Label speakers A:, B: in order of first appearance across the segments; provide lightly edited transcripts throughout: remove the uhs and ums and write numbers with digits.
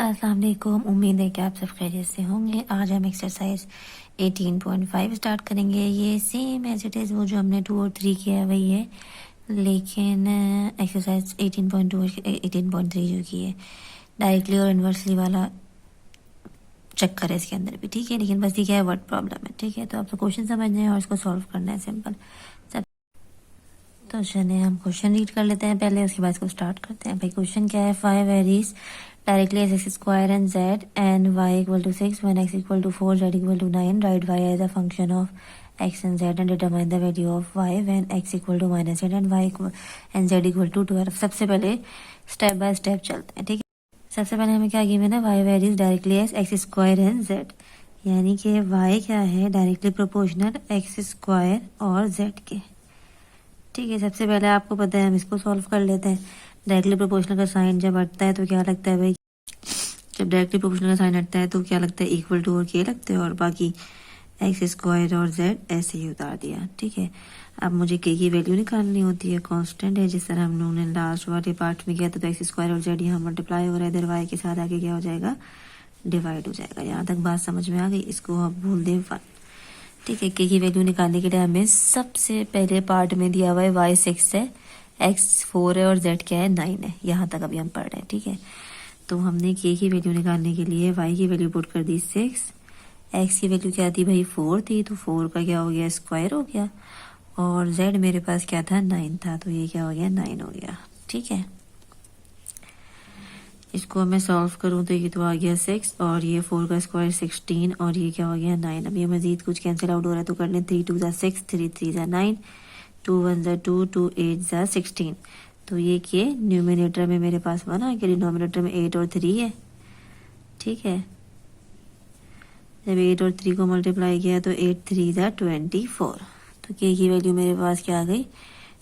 A: अस्सलाम वालेकुम। उम्मीद है कि आप सब खैरियत से होंगे। आज हम एक्सरसाइज 18.5 स्टार्ट करेंगे। ये सेम एज इट इज़ वो जो हमने 2 और 3 किया वही है, लेकिन एक्सरसाइज 18.2 18.3 जो की है डायरेक्टली और इन्वर्सली वाला चक्कर है इसके अंदर भी, ठीक है। लेकिन बस ये क्या है, वर्ड प्रॉब्लम है, ठीक है। तो आपको क्वेश्चन समझना है और इसको सॉल्व करना है, सिंपल सब। तो चलिए हम क्वेश्चन रीड कर लेते हैं पहले, उसके बाद इसको स्टार्ट करते हैं। भाई क्वेश्चन क्या है, 5 varies directly as x square and z and y equal to 6 when x equal to 4 z equal to 9. Write y as a function of x and z and determine the value of y when x equal to minus 8 and y equal and z equal to 12. सबसे पहले step by step चलते हैं, ठीक है। सबसे पहले हमें क्या गिवन है, y varies directly as x square and z, यानी कि y क्या है, डायरेक्टली प्रोपोर्शनल x स्क्वायर और z के, ठीक है। सबसे पहले आपको पता है हम इसको सॉल्व कर लेते हैं। डायरेक्टली प्रोपोर्शनल का साइन जब हटता है तो क्या लगता है भाई, जब डायरेक्टली प्रोपोर्शनल का साइन हटता है तो क्या लगता है, इक्वल टू और के लगते हैं, और बाकी एक्स स्क्वायर और जेड ऐसे ही उतार दिया, ठीक है। अब मुझे के की वैल्यू निकालनी होती है, कांस्टेंट है, जिस तरह हम लोगों ने लास्ट वाले पार्ट में किया था। तो एक्स स्क्वायर और जेड यहाँ मल्टीप्लाई हो रहा है, इधर वाई के साथ आगे क्या हो जाएगा, डिवाइड हो जाएगा। यहाँ तक बात समझ में आ गई, इसको आप भूल दें वन, ठीक है। के की वैल्यू निकालने के लिए हमें सबसे पहले पार्ट में दिया हुआ है वाई 6 है, एक्स 4 है और जेड क्या है 9 है। यहाँ तक अभी हम पढ़ रहे हैं, ठीक है। तो हमने के की वैल्यू निकालने के लिए वाई की वैल्यू पुट कर दी 6, एक्स की वैल्यू क्या थी भाई 4 थी, तो 4 का क्या हो गया, स्क्वायर हो गया, और जेड मेरे पास क्या था 9 था, तो ये क्या हो गया 9 हो गया, ठीक है। इसको मैं सॉल्व करूं तो ये तो आ गया 6 और ये 4 का स्क्वायर 16 और ये क्या हो गया 9। अब ये मजीद कुछ कैंसिल आउट हो रहा है तो कर लें, 3 2 6, 3 3 9, 2 1 2, 2 8 16। तो ये कि न्यूमिनेटर में मेरे पास 1 आ गया, डिनोमिनेटर में 8 और 3 है, ठीक है। जब 8 और 3 को मल्टीप्लाई किया तो 8 3 24, तो के की वैल्यू मेरे पास क्या आ गई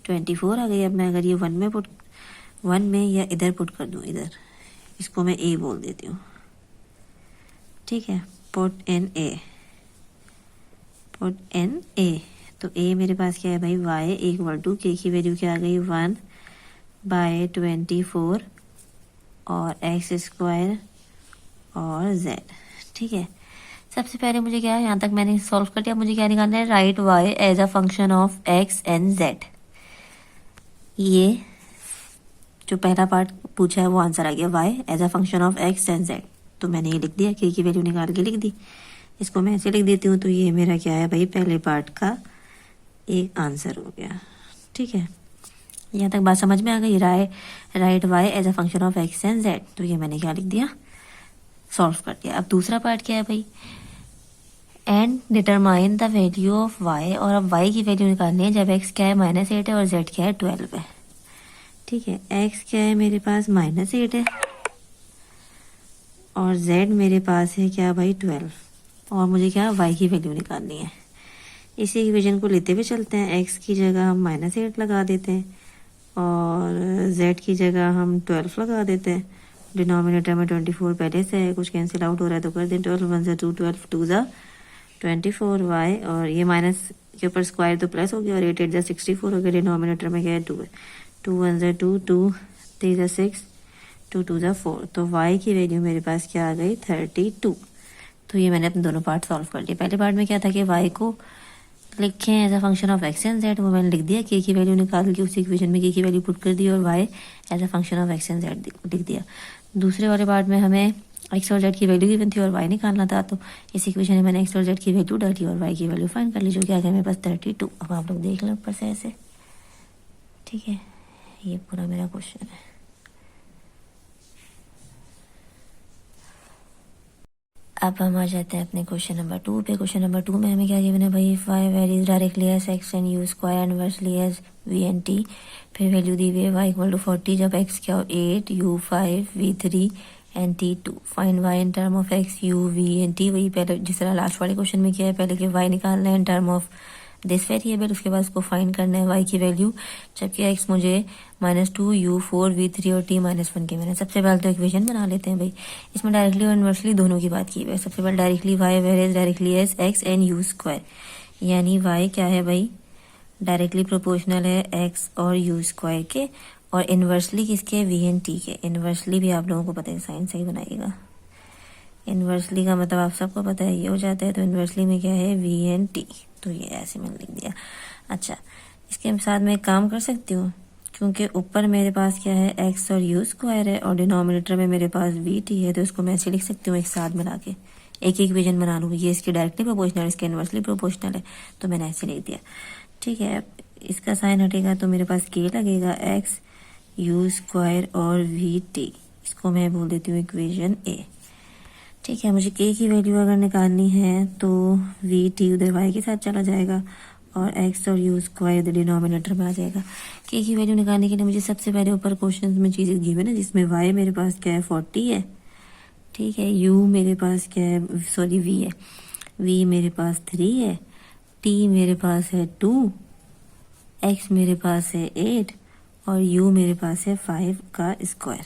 A: 24 आ गई। अब मैं अगर ये 1 में या इधर पुट कर दूं, इधर इसको मैं ए बोल देती हूँ, ठीक है। पुट इन ए, तो ए मेरे पास क्या है भाई वाई इक्वल टू के की वैल्यू क्या आ गई 1/24 और एक्स स्क्वायर और जेड, ठीक है। सबसे पहले मुझे क्या है, यहाँ तक मैंने सॉल्व कर दिया, मुझे क्या निकालना है, right y as a function of x and z. ये जो पहला पार्ट पूछा है वो आंसर आ गया, y as a function of x and z. तो मैंने ये लिख दिया, के की वैल्यू निकाल के लिख दी। इसको मैं ऐसे लिख देती हूँ, तो ये मेरा क्या है भाई, पहले पार्ट का एक आंसर हो गया, ठीक है। यहाँ तक बात समझ में आ गई, right y as a function of x and z. तो ये मैंने क्या लिख दिया, सॉल्व कर दिया। अब दूसरा पार्ट क्या है भाई, and determine the value of y, और अब वाई की वैल्यू निकालनी है जब एक्स क्या है -8 है और जेड क्या है 12 है, ठीक है। एक्स क्या है मेरे पास -8 है और जेड मेरे पास है क्या भाई 12, और मुझे क्या वाई की वैल्यू निकालनी है। इसी इक्वेशन को लेते हुए चलते हैं, एक्स की जगह हम -8 लगा देते हैं और जेड की जगह हम 12 लगा देते हैं। डिनोमिनेटर में 24 पहले से है, कुछ कैंसिल आउट हो रहा है तो कर दें, 12 1 2 12 2 24 वाई, और ये माइनस के ऊपर स्क्वायर तो प्लस हो गया, और 8 8 64 हो गया। डिनोमिनेटर में क्या है 2 है, 2 1 2 2 3 6 2 2 4, तो वाई की वैल्यू मेरे पास क्या आ गई 32। तो ये मैंने अपने दोनों पार्ट सॉल्व कर लिए। पहले पार्ट में क्या था कि वाई को लिखें as a function of x and z, वो मैंने लिख दिया। के की वैल्यू निकाल के उसी इक्वेशन में के की वैल्यू पुट कर दी और y as a function of x and z लिख दिया। दूसरे वाले पार्ट में हमें एक्स और जेड की वैल्यू गिवन थी और वाई निकालना था, तो इस इक्वेशन में मैंने एक्स और जेड की वैल्यू डाली और वाई की वैल्यू फाइंड कर ली, जो कि आ गया मेरे पास 32। अब आप लोग देख लें ऊपर से ऐसे, ठीक है। ये पूरा मेरा क्वेश्चन है। अब हम आ जाते हैं अपने क्वेश्चन नंबर 2 पे। क्वेश्चन नंबर 2 में हमें क्या गिवन है भाई, y varies directly as x and u square inversely as v and t. फिर वैल्यू दी हुई है वाई इक्वल टू 40 जब एक्स क्या हो 8, u 5, v 3 and t 2। Find y in term of x, u, v and t. वही पहले जिस तरह लास्ट वाले क्वेश्चन में किया है, पहले कि वाई निकालना है इन टर्म ऑफ दिस वेरिएबल, उसके बाद उसको फाइंड करना है वाई की वैल्यू, जबकि एक्स मुझे -2, यू 4, वी 3 और टी -1 की। मैंने सबसे पहले तो इक्वेशन बना लेते हैं भाई, इसमें डायरेक्टली और इनवर्सली दोनों की बात की है। सबसे पहले directly y varies directly as x and u square, यानी वाई क्या है भाई, डायरेक्टली प्रोपोर्शनल है एक्स और यू स्क्वायर के, और इनवर्सली किसके, वी एंड टी के। इनवर्सली भी आप लोगों को पता है, साइन सही बनाइएगा, इन्वर्सली का मतलब आप सबको पता है ये हो जाता है, तो इन्वर्सली में क्या है वी एन टी, तो ये ऐसे मैंने लिख दिया। अच्छा, इसके साथ मैं एक काम कर सकती हूँ, क्योंकि ऊपर मेरे पास क्या है एक्स और यू स्क्वायर है और डिनोमिनेटर में मेरे पास वी टी है, तो इसको मैं ऐसे लिख सकती हूँ एक साथ मिला के एक इक्वेशन बना लूँगी। ये इसकी डायरेक्टली प्रोपोर्शनल, इसके इन्वर्सली प्रोपोर्शनल है, तो मैंने ऐसे लिख दिया। ठीक है, अब इसका साइन हटेगा तो मेरे पास के लगेगा एक्स यू स्क्वायर और वी टी, इसको मैं बोल देती हूँ इक्वेशन ए। ठीक है, मुझे के की वैल्यू अगर निकालनी है तो वी टी उधर वाई के साथ चला जाएगा और एक्स और यू स्क्वायर उधर डिनोमिनेटर में आ जाएगा। के की वैल्यू निकालने के लिए मुझे सबसे पहले ऊपर क्वेश्चन में चीज़ें गिवन है, जिसमें वाई मेरे पास क्या है 40 है। ठीक है, यू मेरे पास क्या है, सॉरी वी है, वी मेरे पास 3 है, टी मेरे पास है 2, एक्स मेरे पास है 8 और यू मेरे पास है 5 का स्क्वायर।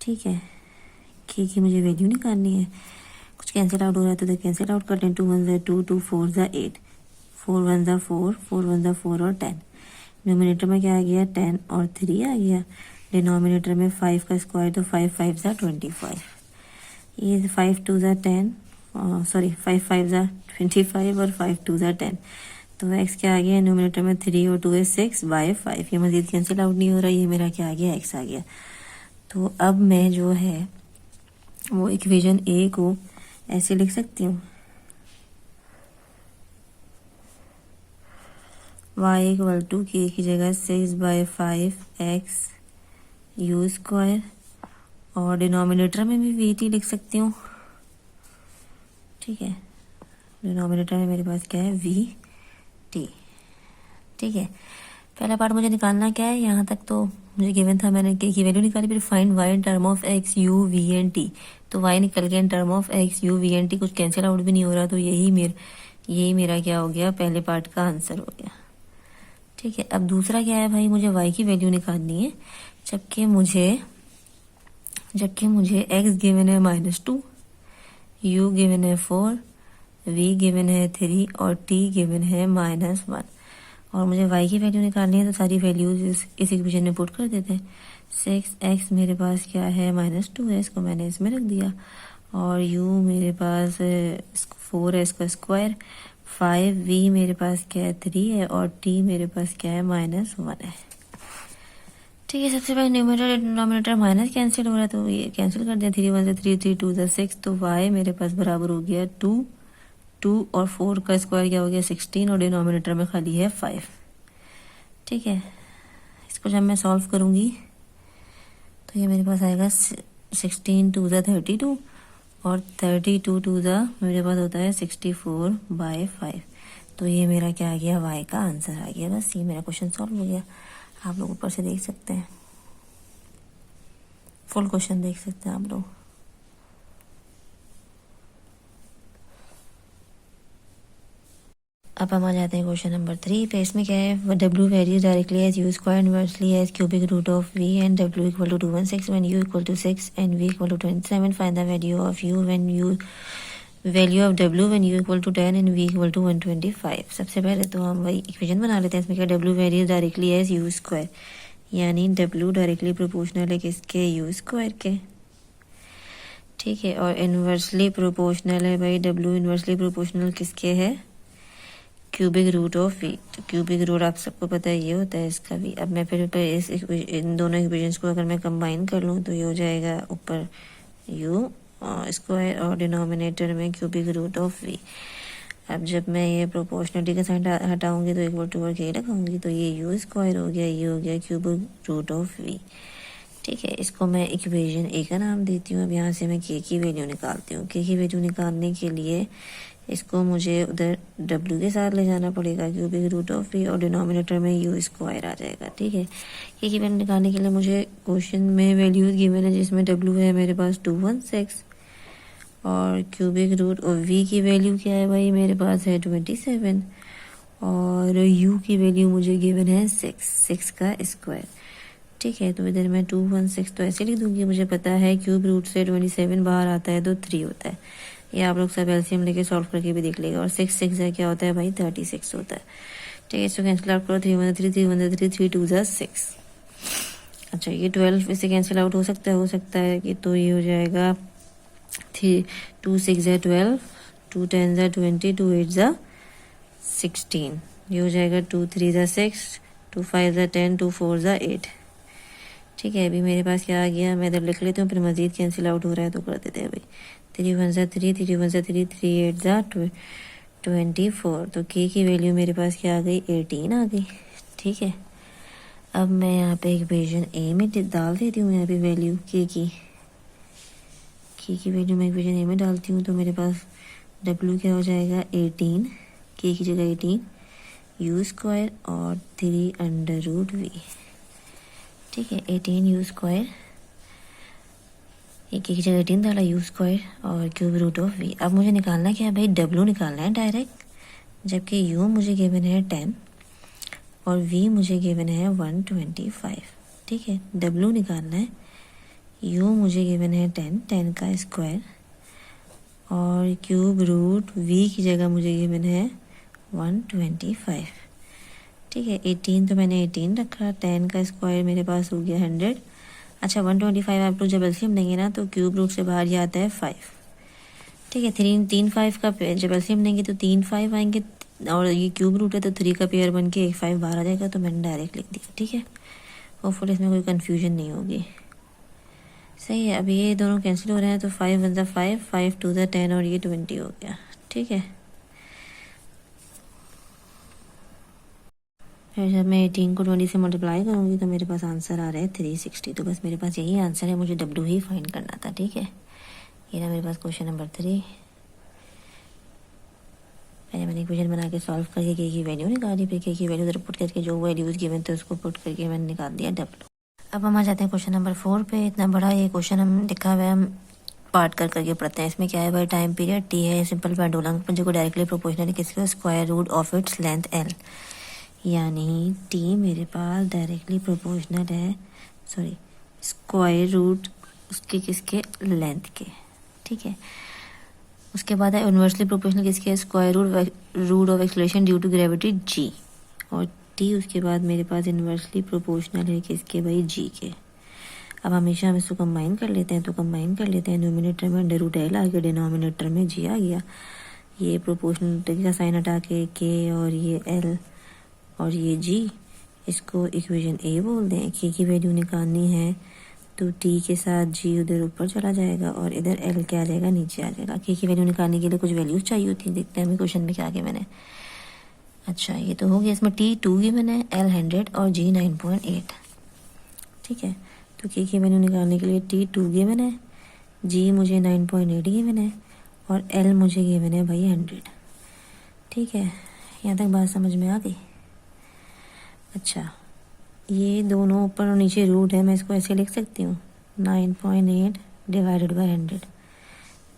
A: ठीक है, के की मुझे वैल्यू निकालनी है। कुछ कैंसिल आउट हो रहा है तो कैंसिल आउट करते हैं। 2 1 ज़ा 2, 2 4 ज़ा 8, 4 1 ज़ा 4, 4 1 ज़ा 4 और 10। डिनोमिनेटर में क्या आ गया 10 और 3 आ गया। डिनोमिनेटर में 5 का स्क्वायर, तो 5 5 ज़ा 25, ये 5 2 ज़ा 10, सॉरी 5 5 ज़ा 25 और 5 2 ज़ा 10। तो एक्स क्या आ गया डिनोमिनेटर में 3 और 2 है 6 बाय 5। ये मजीद कैंसिल आउट नहीं हो रहा, ये मेरा क्या आ गया एक्स आ गया। तो अब मैं जो है वो इक्वेशन ए को ऐसे लिख सकती हूँ, y इक्वल टू के की जगह 6 बाय 5 एक्स यू स्क्वायर और डिनोमिनेटर में भी वी टी लिख सकती हूँ। ठीक है, डिनोमिनेटर में मेरे पास क्या है वी टी। ठीक है, पहला पार्ट मुझे निकालना क्या है, यहाँ तक तो मुझे गिवन था, मैंने के की वैल्यू निकाली। फिर find y in term of x u v and t, तो वाई निकल गया in term of x u v and t, कुछ कैंसिल आउट भी नहीं हो रहा, तो यही मेरा क्या हो गया, पहले पार्ट का आंसर हो गया। ठीक है, अब दूसरा क्या है भाई, मुझे वाई की वैल्यू निकालनी है, जबकि मुझे एक्स गिवन है -2, यू गिवन है 4, वी गिवन है 3 और टी गिवन है -1, और मुझे y की वैल्यू निकालनी है, तो सारी वैल्यूज इस इक्वेशन में पुट कर देते हैं। 6x मेरे पास क्या है -2 है, इसको मैंने इसमें रख दिया, और u मेरे पास 4 है, इसका स्क्वायर, 5v मेरे पास क्या है 3 है और t मेरे पास क्या है -1 है। ठीक है, सबसे पहले न्यूमरेटर डिनोमिनेटर माइनस कैंसिल हो रहा है, तो ये कैंसिल कर दिया। 3 1 ज़ा 3, 3 2 ज़ा 6, तो y मेरे पास बराबर हो गया 2 और 4 का स्क्वायर क्या हो गया 16 और डिनोमिनेटर में खाली है 5। ठीक है, इसको जब मैं सॉल्व करूँगी तो ये मेरे पास आएगा 16 2 ज़ा 32 और 32 2 ज़ा मेरे पास होता है 64 बाय 5। तो ये मेरा क्या आ गया, y का आंसर आ गया। बस ये मेरा क्वेश्चन सॉल्व हो गया। आप लोग ऊपर से देख सकते हैं, फुल क्वेश्चन देख सकते हैं आप लोग। अब हम आ जाते हैं क्वेश्चन नंबर 3 पे। इसमें क्या है, W varies directly as u square inversely as cubic root of V and W equal to 216 when U equal to 6 and V equal to 27। Find the value of U when value of W when U equal to 10 and V equal to 125। सबसे पहले तो हम वही equation बना लेते हैं। इसमें क्या W varies directly as U square, यानी W डायरेक्टली प्रोपोर्शनल है किसके, U स्क्वायर के। ठीक है, और इनवर्सली प्रोपोर्शनल है भाई, W इनवर्सली प्रोपोर्शनल किसके है, क्यूबिक रूट ऑफ V। तो क्यूबिक रूट आप सबको पता है ये होता है इसका भी। अब मैं फिर इन दोनों इक्वेशंस को अगर मैं कंबाइन कर लूँ तो ये हो जाएगा ऊपर U स्क्वायर और डिनोमिनेटर में क्यूबिक रूट ऑफ V। अब जब मैं ये प्रोपोर्शनलिटी का साइन हटाऊंगी तो इक्वल टू के लगाऊंगी, तो ये U स्क्वायर हो गया, ये हो गया क्यूबिक रूट ऑफ V। ठीक है, इसको मैं इक्वेशन ए का नाम देती हूँ। अब यहाँ से मैं के की वैल्यू निकालती हूँ। के की वैल्यू निकालने के लिए इसको मुझे उधर W के साथ ले जाना पड़ेगा, क्यूबिक रूट ऑफ V, और डिनोमिनेटर में U स्क्वायर आ जाएगा। ठीक है, के की वैल्यू निकालने के लिए मुझे क्वेश्चन में वैल्यूज गिवन है, जिसमें W है मेरे पास 216 और क्यूबिक रूट और V की वैल्यू क्या है भाई, मेरे पास है 27 और U की वैल्यू मुझे गिवन है 6 का स्क्वायर। ठीक है, तो इधर मैं 216 तो ऐसे लिख दूंगी। मुझे पता है क्यूब रूट से 27 बाहर आता है तो 3 होता है। ये आप लोग सब एलसीएम लेके सॉल्व करके भी देख लेगा। और 6 6 है क्या होता है भाई, 36 होता है। ठीक है, इसको कैंसिल आउट करो। 3 1 3 3 1 3 3 2 6। अच्छा, ये 12 इससे कैंसिल आउट हो सकता है कि, तो ये हो जाएगा 2 6 ज़ा 12, 2 10 ज़ा 20, 2 8 ज़ा 16, ये हो जाएगा 2 3 ज़ा 6, 2 5 ज़ा 10, 2 4 ज़ा 8। ठीक है, अभी मेरे पास क्या आ गया, मैं इधर लिख लेती हूँ, फिर मज़ीद कैंसिल आउट हो रहा है तो कर देते हैं अभी। 3 1 ज़ा 3, 3 1 ज़ा 3, 3 8 ज़ा 24, तो के की वैल्यू मेरे पास क्या आ गई, 18 आ गई। ठीक है, अब मैं यहाँ पे इक्वेशन ए में डाल देती हूँ, यहाँ पे वैल्यू के की वैल्यू मैं इक्वेशन ए में डालती हूँ, तो मेरे पास डब्ल्यू क्या हो जाएगा, 18, के की जगह 18 यू स्क्वायर और 3 अंडर रूट वी। ठीक है, 18 यू स्क्वायर, एक की जगह 18 डाला, यू स्क्वायर और क्यूब रूट ऑफ वी। अब मुझे निकालना क्या है भाई, डब्ल्यू निकालना है डायरेक्ट, जबकि यू मुझे गिवन है 10 और वी मुझे गिवन है 125। ठीक है, डब्ल्यू निकालना है, यू मुझे गिवन है 10 का स्क्वायर और क्यूब रूट वी की जगह मुझे गिवन है 125। ठीक है, 18 तो मैंने 18 रखा, 10 का स्क्वायर मेरे पास हो गया 100। अच्छा, 125 आप लोग जब एलसीएम देंगे ना तो क्यूब रूट से बाहर ये आता है 5। ठीक है, 3 5 का जब एलसीएम देंगे तो 3 5 आएंगे और ये क्यूब रूट है तो 3 का पेयर बन के 1 5 बाहर आ जाएगा, तो मैंने डायरेक्ट लिख दिया। ठीक है, होपफुली इसमें कोई कन्फ्यूजन नहीं होगी। सही है, अब ये दोनों कैंसिल हो रहे हैं तो 5 1 ज़ा 5, 5 2 ज़ा 10 और ये 20 हो गया। ठीक है, फिर जब मैं 18 को 20 से मल्टीप्लाई करूँगी तो मेरे पास आंसर आ रहा है 360। तो बस मेरे पास यही आंसर है, मुझे डब्ल्यू ही फाइंड करना था। ठीक है, ये रहा मेरे पास क्वेश्चन नंबर 3। पहले मैंने इक्वेशन बना के सॉल्व करके के की वैल्यू निकाली, फिर के की वैल्यू उधर पुट करके जो वैल्यूज गिवन थे उसको पुट करके मैंने निकाल दिया डब्ल्यू। अब हम आ जाते हैं क्वेश्चन नंबर 4 पे। इतना बड़ा ये क्वेश्चन हम लिखा हुआ है, हम पार्ट कर करके पढ़ते हैं। इसमें क्या है भाई, टाइम पीरियड टी है, सिंपल पेंडुलम जो को डायरेक्टली प्रोपोर्शनल है किसके, square root of its length L, यानी टी मेरे पास डायरेक्टली प्रोपोर्शनल है, सॉरी स्क्वायर रूट उसके किसके, लेंथ के। ठीक है, उसके बाद है इन्वर्सली प्रोपोर्शनल किसके, square root of acceleration due to gravity G, और टी उसके बाद मेरे पास इन्वर्सली प्रोपोर्शनल है किसके भाई, जी के। अब हमेशा हम इसको कंबाइन कर लेते हैं, तो कंबाइन कर लेते हैं, न्यूमिनेटर में अंडर रूट एल आ गया, डिनोमिनेटर में जी आ गया, ये प्रोपोर्शनलिटी का साइन हटा के और ये एल और ये जी, इसको इक्वेशन ए बोल दें। के की वैल्यू निकालनी है तो टी के साथ जी उधर ऊपर चला जाएगा और इधर एल क्या आ जाएगा, नीचे आ जाएगा। के की वैल्यू निकालने के लिए कुछ वैल्यूज चाहिए होती है, देखते हैं हमें क्वेश्चन में क्या आगे मैंने। अच्छा, ये तो हो गया, इसमें टी 2 गिवन है, एल 100 और जी 9.8। ठीक है, तो के की वैल्यू निकालने के लिए टी 2 गिवन है, जी मुझे 9.8 गिवन है और एल मुझे गिवन है भाई 100। ठीक है, यहाँ तक बात समझ में आ गई। अच्छा, ये दोनों ऊपर और नीचे रूट है, मैं इसको ऐसे लिख सकती हूँ 9.8 डिवाइडेड बाई 100।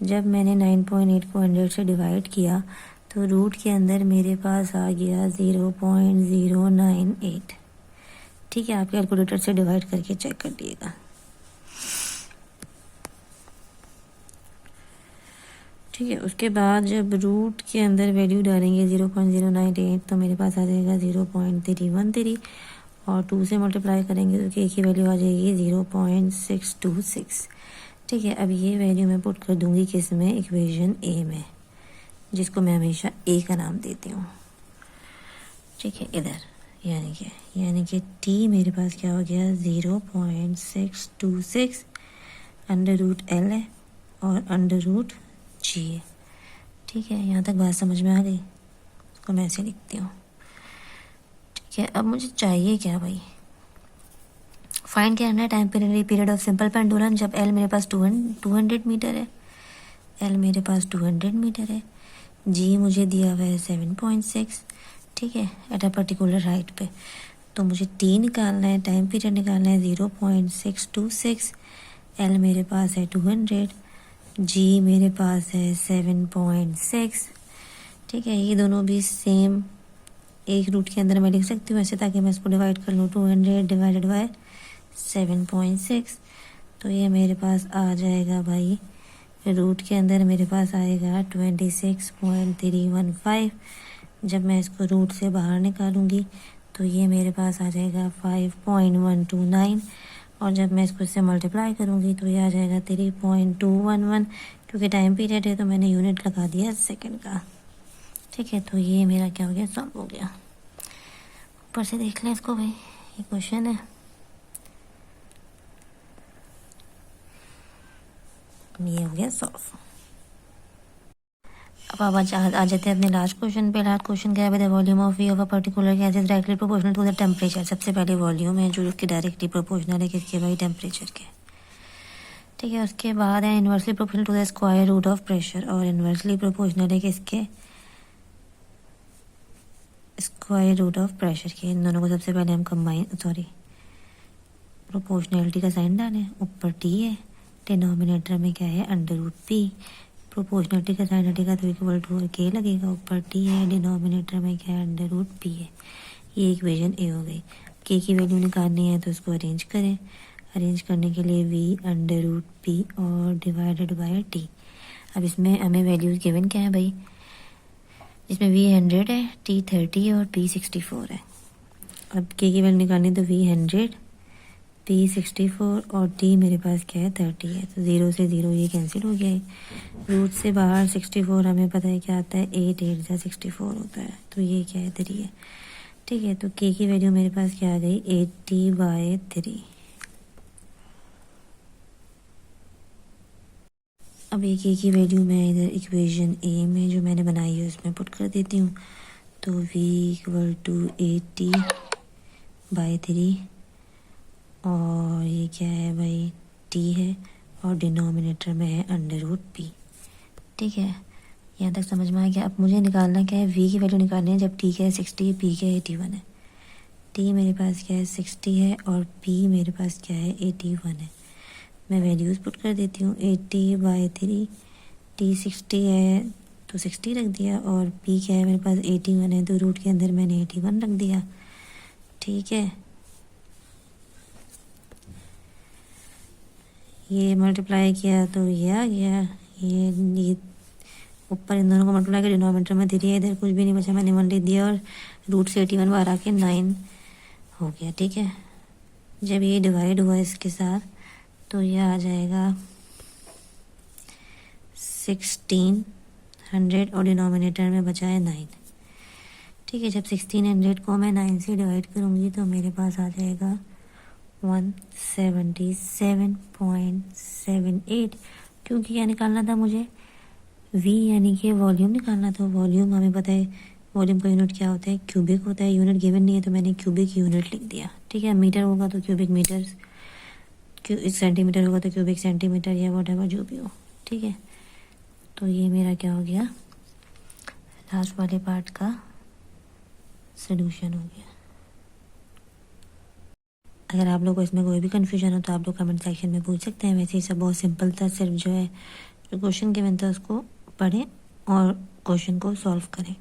A: जब मैंने 9.8 को 100 से डिवाइड किया तो रूट के अंदर मेरे पास आ गया 0.098। ठीक है, आप कैलकुलेटर से डिवाइड करके चेक कर दिएगा। ठीक है, उसके बाद जब रूट के अंदर वैल्यू डालेंगे 0.098 तो मेरे पास आ जाएगा 0.313 और 2 से मल्टीप्लाई करेंगे तो के की वैल्यू आ जाएगी 0.626। ठीक है, अब ये वैल्यू मैं पुट कर दूंगी किस में, इक्वेशन ए में, जिसको मैं हमेशा ए का नाम देती हूँ। ठीक है, इधर यानी कि टी मेरे पास क्या हो गया, 0.626 अंडर रूट एल है और अंडर रूट जी है। ठीक है, यहाँ तक बात समझ में आ गई, इसको मैं ऐसे लिखती हूँ। ठीक है, अब मुझे चाहिए क्या भाई, फाइंड करना है time period of simple pendulum जब एल मेरे पास 200 मीटर है, एल मेरे पास 200 मीटर है, जी मुझे दिया हुआ है 7.6। ठीक है, एट अ पर्टिकुलर हाइट पे, तो मुझे टी निकालना है, टाइम पीरियड निकालना है 0.626, एल मेरे पास है 200, जी मेरे पास है 7.6। ठीक है, ये दोनों भी सेम एक रूट के अंदर मैं लिख सकती हूँ ऐसे, ताकि मैं इसको डिवाइड कर लूँ, 200 डिवाइडेड बाय 7.6, तो ये मेरे पास आ जाएगा भाई, रूट के अंदर मेरे पास आएगा 26.315। जब मैं इसको रूट से बाहर निकालूंगी तो ये मेरे पास आ जाएगा 5.129 और जब मैं इसको इससे मल्टीप्लाई करूंगी तो ये आ जाएगा 3.211, क्योंकि टाइम पीरियड है तो मैंने यूनिट लगा दिया सेकंड का। ठीक है, तो ये मेरा क्या हो गया, सॉल्व हो गया। ऊपर से देख लें इसको भाई, ये क्वेश्चन है, ये हो गया सॉल्व। अब आप आ जाते हैं अपने लास्ट क्वेश्चन पे। लास्ट क्वेश्चन क्या है, the volume of v of a particular gas is directly proportional to the temperature. सबसे पहले वॉल्यूम है जो कि डायरेक्टली प्रोपोर्शनल है किसके भाई, टेम्परेचर के। ठीक है, उसके बाद है inversely proportional to the square root of pressure, और इन्वर्सली प्रोपोर्शनल है किसके, स्क्वायर रूट ऑफ प्रेशर के। इन दोनों को सबसे पहले हम प्रोपोर्शनैलिटी का साइन डालें। ऊपर टी है, डिनोमिनेटर में क्या है, अंडर रूट पी। प्रोपोर्शनलिटी का साइन हटेगा तो इक्वल टू के लगेगा। ऊपर टी है, डिनोमिनेटर में क्या है, अंडर रूट पी है। ये इक्वेशन ए हो गई। के की वैल्यू निकालनी है तो इसको अरेंज करें। अरेंज करने के लिए वी अंडर रूट पी और डिवाइडेड बाय टी। अब इसमें हमें वैल्यूज गिवन क्या है भाई, इसमें वी 100 है, टी 30 है और पी 64 है। अब के की वैल्यू निकालनी तो वी 100, पी 64 और टी मेरे पास क्या है, 30 है। तो 0 से 0 ये कैंसिल हो गया है। रूट से बाहर 64 हमें पता है क्या आता है, 8 8 जा 64 होता है, तो ये क्या है, 3 है। ठीक है, तो के की वैल्यू मेरे पास क्या आ गई, 80/3। अब एक के की वैल्यू मैं इधर इक्वेशन ए में जो मैंने बनाई है उसमें पुट कर देती हूँ। तो v इक्वल टू 80/3 और ये क्या है भाई, t है और डिनोमिनेटर में है अंडर रूट पी। ठीक है, यहाँ तक समझ में आ गया। अब मुझे निकालना क्या है, v की वैल्यू निकालनी है जब t क्या है 60, p क्या है 81 है। t मेरे पास क्या है 60 है और p मेरे पास क्या है 81 है। मैं वैल्यूज़ पुट कर देती हूँ। 80/3, t 60 है तो 60 रख दिया और p क्या है मेरे पास 81 है तो रूट के अंदर मैंने 81 रख दिया। ठीक है, ये मल्टीप्लाई किया तो ये आ गया। ये ऊपर इन दोनों को मल्टीप्लाई किया, डिनोमिनेटर में 3 है, इधर कुछ भी नहीं बचा, मैंने 1 लिख दिया और रूट से 81 बाहर आके 9 हो गया। ठीक है, जब ये डिवाइड हुआ इसके साथ तो ये आ जाएगा 1600 और डिनोमिनेटर में बचा है 9। ठीक है, जब 1600 को मैं 9 से डिवाइड करूँगी तो मेरे पास आ जाएगा 177.78। क्योंकि क्या निकालना था मुझे, v यानी कि वॉल्यूम निकालना था। वॉल्यूम हमें पता है, वॉल्यूम का यूनिट क्या होता है, क्यूबिक होता है। यूनिट गिवन नहीं है तो मैंने क्यूबिक यूनिट लिख दिया। ठीक है, मीटर होगा तो क्यूबिक मीटर, सेंटीमीटर होगा तो क्यूबिक सेंटीमीटर या व्हाटएवर जो भी हो। ठीक है, तो ये मेरा क्या हो गया, लास्ट वाले पार्ट का सॉल्यूशन हो गया। अगर आप लोगों को इसमें कोई भी कन्फ्यूजन हो तो आप लोग कमेंट सेक्शन में पूछ सकते हैं। वैसे ही सब बहुत सिंपल था, सिर्फ जो है जो क्वेश्चन गिवन था उसको पढ़ें और क्वेश्चन को सॉल्व करें।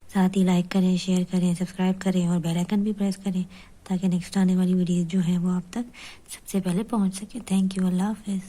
A: साथ ही लाइक करें, शेयर करें, सब्सक्राइब करें और बेल आइकन भी प्रेस करें ताकि नेक्स्ट आने वाली वीडियो जो है वो आप तक सबसे पहले पहुंच सके। थैंक यू, अल्लाह हाफिज़।